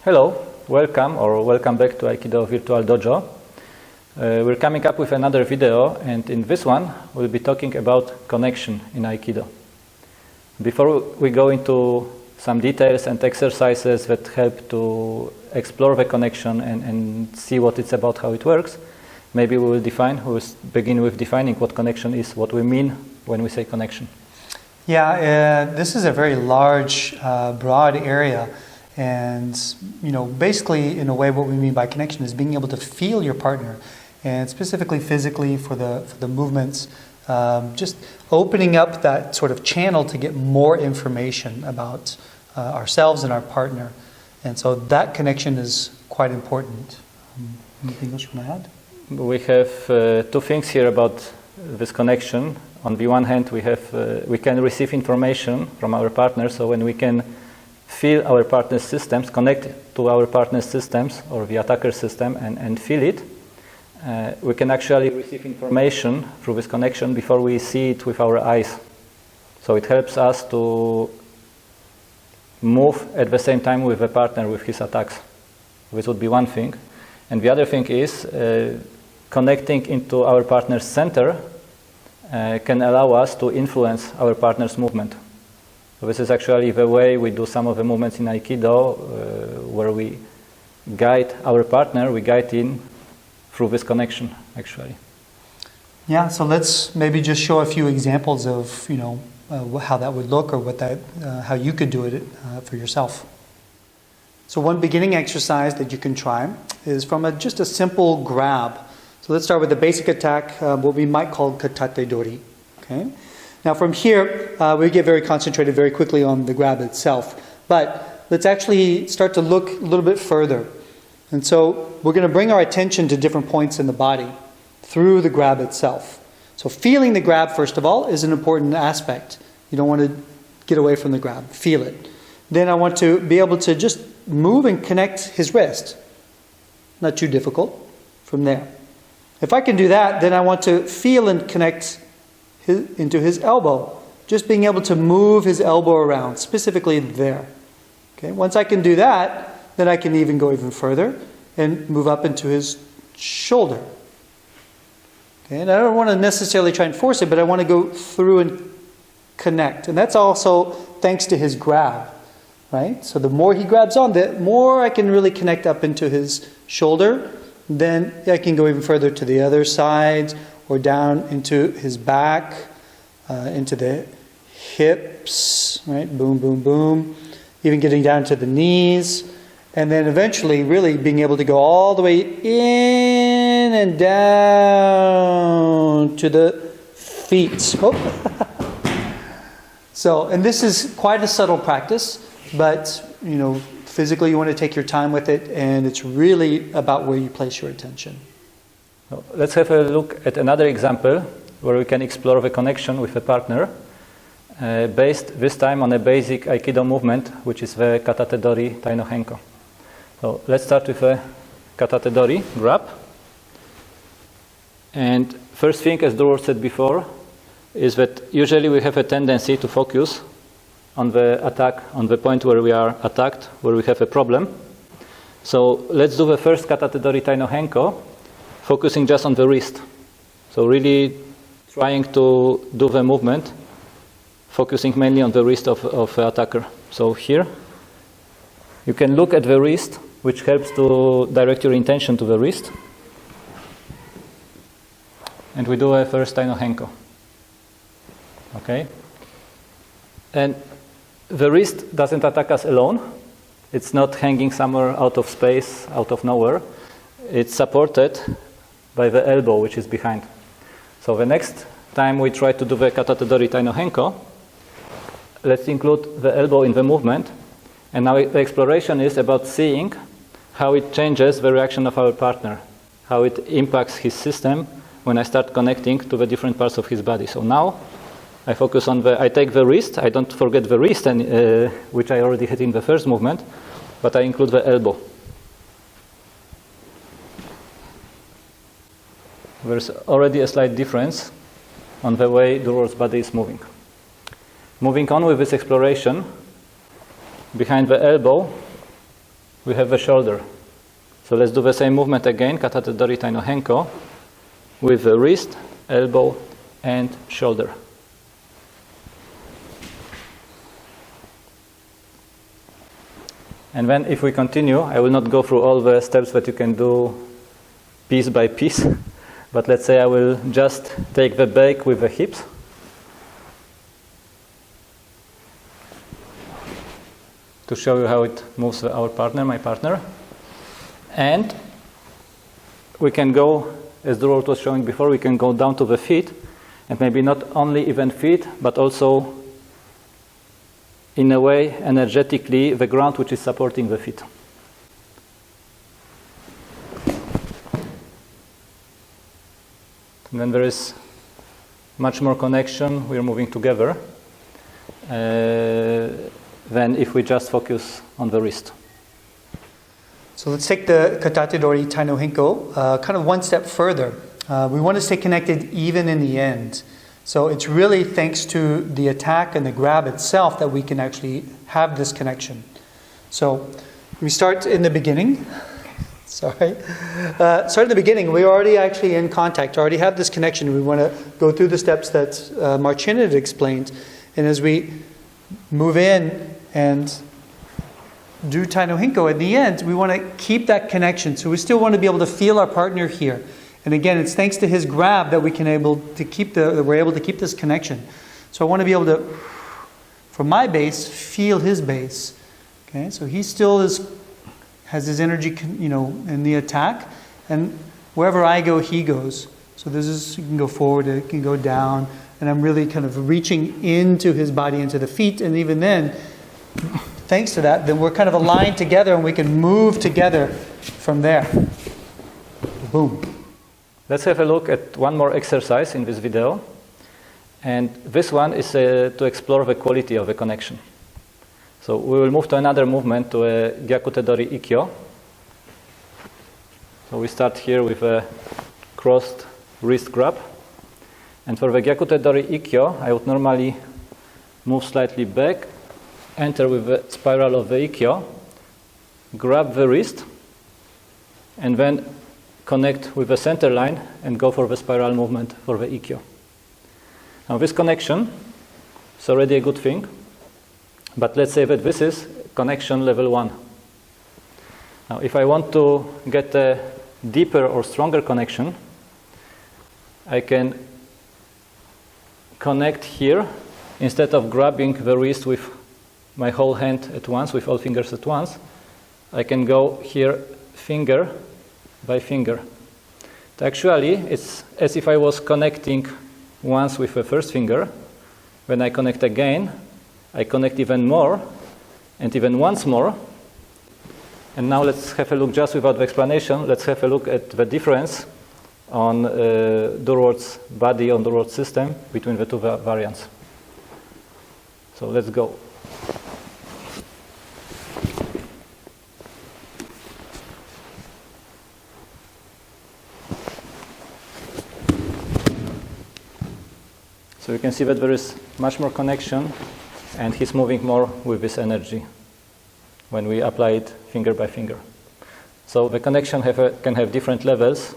Hello, welcome back to Aikido Virtual Dojo. We're coming up with another video, and in this one we'll be talking about connection in Aikido. Before we go into some details and exercises that help to explore the connection and see what it's about, how it works, maybe we'll begin with defining what connection is, what we mean when we say connection. Yeah, this is a very large, broad area. And, basically, in a way, what we mean by connection is being able to feel your partner, and specifically physically for the movements, just opening up that sort of channel to get more information about ourselves and our partner. And so that connection is quite important. Anything else you want to add? We have two things here about this connection. On the one hand, we can receive information from our partner, so when we can feel our partner's systems, connect to our partner's systems or the attacker system and feel it, we can actually receive information through this connection before we see it with our eyes. So it helps us to move at the same time with the partner with his attacks. This would be one thing. And the other thing is connecting into our partner's center can allow us to influence our partner's movement. So this is actually the way we do some of the movements in Aikido, where we guide our partner, we guide in through this connection, actually. Yeah, so let's maybe just show a few examples of, how that would look, or how you could do it for yourself. So one beginning exercise that you can try is from just a simple grab. So let's start with the basic attack, what we might call katadori. Okay. Now from here, we get very concentrated very quickly on the grab itself. But let's actually start to look a little bit further. And so we're going to bring our attention to different points in the body through the grab itself. So feeling the grab, first of all, is an important aspect. You don't want to get away from the grab. Feel it. Then I want to be able to just move and connect his wrist. Not too difficult from there. If I can do that, then I want to feel and connect into his elbow, just being able to move his elbow around, specifically there. Okay. Once I can do that, then I can even go even further and move up into his shoulder. Okay. And I don't want to necessarily try and force it, but I want to go through and connect. And that's also thanks to his grab, right? So the more he grabs on, the more I can really connect up into his shoulder. Then I can go even further to the other side, or down into his back, into the hips, right? Boom, boom, boom. Even getting down to the knees. And then eventually really being able to go all the way in and down to the feet. Oh. So, and this is quite a subtle practice, but, physically you want to take your time with it, and it's really about where you place your attention. Let's have a look at another example where we can explore the connection with a partner, based this time on a basic Aikido movement, which is the gyakute-dori tai no henko. So let's start with a gyakute-dori grab. And first thing, as Durward said before, is that usually we have a tendency to focus on the attack, on the point where we are attacked, where we have a problem. So let's do the first gyakute-dori tai no henko, focusing just on the wrist. So really trying to do the movement, focusing mainly on the wrist of the attacker. So here, you can look at the wrist, which helps to direct your intention to the wrist. And we do a first tai no henko. Okay? And the wrist doesn't attack us alone. It's not hanging somewhere out of space, out of nowhere. It's supported by the elbow, which is behind. So the next time we try to do the gyakute-dori tai no henko, let's include the elbow in the movement. And now the exploration is about seeing how it changes the reaction of our partner, how it impacts his system when I start connecting to the different parts of his body. So now I focus on I take the wrist, I don't forget the wrist, which I already had in the first movement, but I include the elbow. There's already a slight difference on the way Durward's body is moving. Moving on with this exploration, behind the elbow, we have the shoulder. So let's do the same movement again, Katadori Tai no Henko, with the wrist, elbow, and shoulder. And then if we continue, I will not go through all the steps that you can do piece by piece, but let's say I will just take the break with the hips. To show you how it moves our partner, my partner. And we can go, as Durward was showing before, we can go down to the feet, and maybe not only even feet, but also in a way energetically the ground which is supporting the feet. And then there is much more connection, we are moving together, than if we just focus on the wrist. So let's take the Katadori Tai no Henko kind of one step further. We want to stay connected even in the end. So it's really thanks to the attack and the grab itself that we can actually have this connection. So we start in the beginning. Start in the beginning. We're already actually in contact, already have this connection. We want to go through the steps that Marcin had explained. And as we move in and do Tai no Henko, at the end, we want to keep that connection. So we still want to be able to feel our partner here. And again, it's thanks to his grab that we're able to keep this connection. So I want to be able to, from my base, feel his base. Okay, so he still has his energy, in the attack, and wherever I go, he goes. So this is, you can go forward, it can go down, and I'm really kind of reaching into his body, into the feet, and even then, thanks to that, then we're kind of aligned together, and we can move together from there. Boom. Let's have a look at one more exercise in this video. And this one is to explore the quality of the connection. So we will move to another movement, to a gyakute-dori ikkyo. So we start here with a crossed wrist grab. And for the gyakute-dori ikkyo, I would normally move slightly back, enter with the spiral of the ikkyo, grab the wrist, and then connect with the center line and go for the spiral movement for the ikkyo. Now this connection is already a good thing, but let's say that this is connection level 1. Now if I want to get a deeper or stronger connection, I can connect here instead of grabbing the wrist with my whole hand at once, with all fingers at once. I can go here finger by finger. Actually, it's as if I was connecting once with the first finger. When I connect again, I connect even more, and even once more. And now let's have a look, just without the explanation, let's have a look at the difference on Durward's body, on Durward's system, between the two variants. So let's go. So you can see that there is much more connection, and he's moving more with this energy when we apply it finger by finger. So the connection can have different levels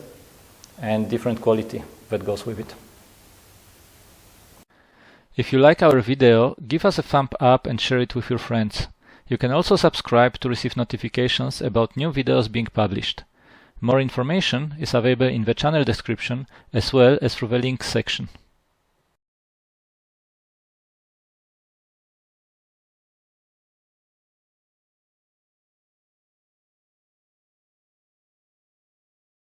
and different quality that goes with it. If you like our video, give us a thumb up and share it with your friends. You can also subscribe to receive notifications about new videos being published. More information is available in the channel description as well as through the links section.